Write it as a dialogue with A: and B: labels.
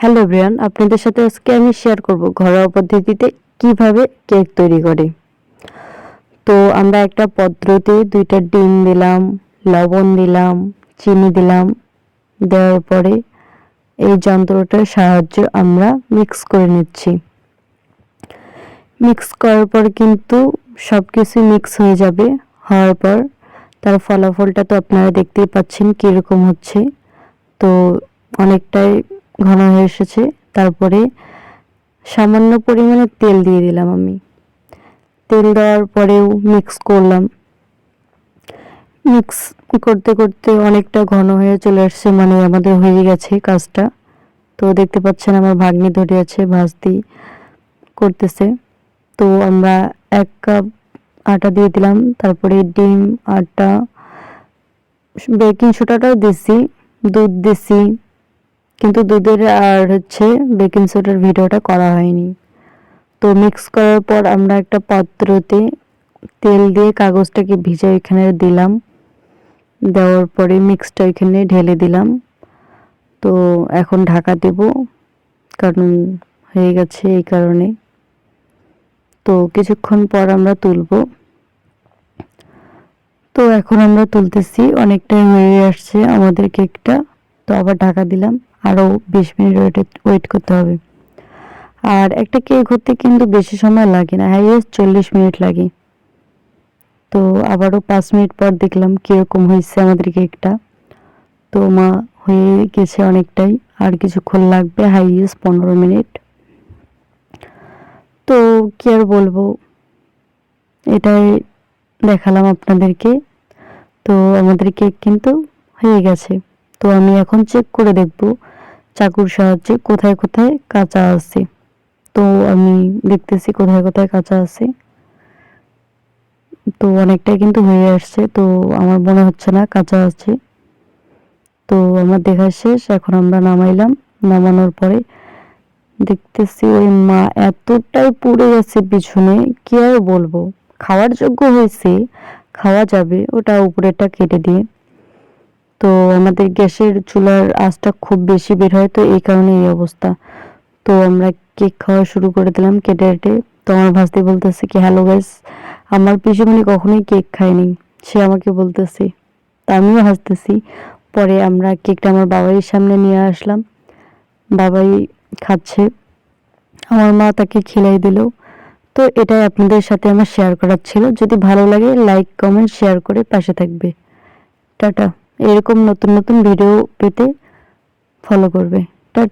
A: Hello everyone, আপনাদের সাথে আজকে আমি শেয়ার করব ঘরোয়া পদ্ধতিতে কিভাবে কেক তৈরি করে। তো আমরা একটা পাত্রতে 2টা ডিম দিলাম, লবণ দিলাম, চিনি দিলাম। দেওয়ার পরে এই যন্ত্রটার সাহায্যে আমরা মিক্স করে নিচ্ছি। মিক্স করার পর কিন্তু সব কিছু মিক্স হয়ে যাবে। হওয়ার পর তার ফলাফলটা তো আপনারা দেখতেই পাচ্ছেন কীরকম হচ্ছে। তো অনেকটাই ঘন হয়ে এসেছে। তারপরে সামান্য পরিমাণে তেল দিয়ে দিলাম আমি। তেল দেওয়ার পরেও মিক্স করলাম। মিক্স করতে করতে অনেকটা ঘন হয়ে চলে আসছে, মানে আমাদের হয়ে গেছে কাজটা। তো দেখতে পাচ্ছেন আমার ভাগ্নি ধরে আছে, ভাজতি করতেছে। তো আমরা 1 কাপ আটা দিয়ে দিলাম, তারপরে ডিম, আটা, বেকিং সোডাটাও দিছি, দুধ দিছি, কিন্তু দুধের আর বেকিং সোডার ভিডিওটা করা হয়নি। তো মিক্স করার পর আমরা একটা পাত্রতে তেল দিয়ে কাগজটাকে ভিজে এখানে দিলাম। দেওয়ার পরে মিক্সটা এখানে ঢেলে দিলাম। তো এখন ঢাকা দেব, কারণ হয়ে গেছে এই কারণে। তো কিছুক্ষণ পর আমরা তুলব। তো এখন আমরা তুলতেছি, অনেকটাই হয়ে আসছে আমাদের কেকটা। তো আবার ঢাকা দিলাম, আরও 20 মিনিট ওয়েট করতে হবে। আর একটা কেক হতে কিন্তু বেশি সময় লাগে না, হাইয়েস্ট 40 মিনিট লাগে। তো আবারও 5 মিনিট পর দেখলাম কীরকম হয়েছে আমাদের কেকটা। তো মা হয়ে গেছে অনেকটাই, আর কিছুক্ষণ লাগবে, হাইয়েস্ট 15 মিনিট। তো কি আর বলবো, এটাই দেখালাম আপনাদেরকে। তো আমাদের কেক কিন্তু হয়ে গেছে। তো আমি এখন চেক করে দেখব চাকুর সাহায্যে কোথায় কোথায় কাঁচা আছে। তো আমি দেখতেছি কোথায় কোথায় কাঁচা আছে। তো অনেকটাই কিন্তু হয়ে আসছে, তো আমার মনে হচ্ছে না কাঁচা আছে। তো আমার দেখা শেষ, এখন আমরা নামাইলাম। নামানোর পরে দেখতেছি ওই মা এতটাই পুড়ে গেছে পিছনে, কি আর বলবো। খাওয়ার যোগ্য হয়েছে, খাওয়া যাবে, ওটা উপরেরটা কেটে দিয়ে। তো আমাদের গ্যাসের চুলার আঁচটা খুব বেশি বের হয়, তো এই কারণে এই অবস্থা। তো আমরা কেক খাওয়া শুরু করে দিলাম কেটে কেটে। তো আমার ভাস্তি বলতেছে কি, হ্যালো গাইস, আমার পিসিমণি কখনোই কেক খায়নি, সে আমাকে বলতেছে। তা আমিও হাসতেছি। পরে আমরা কেকটা আমার বাবাইয়ের সামনে নিয়ে আসলাম, বাবাই খাচ্ছে, আমার মা তাকে খিলাই দিল। তো এটাই আপনাদের সাথে আমার শেয়ার করার ছিল। যদি ভালো লাগে লাইক, কমেন্ট, শেয়ার করে পাশে থাকবে। টাটা। এরকম নতুন নতুন ভিডিও পেতে ফলো করবে। টাটা।